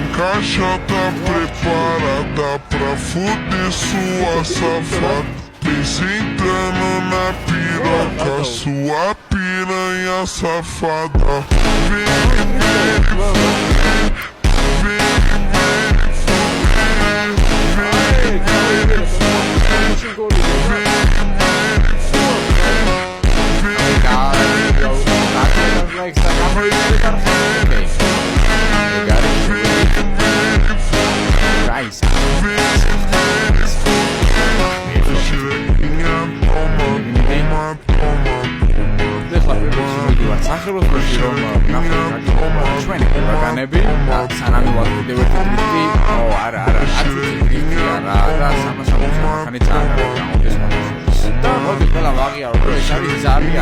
Encaixota preparada pra fuder sua safada. Sentando na piroca, sua piranha safada. Vem, vem, vem, Zari,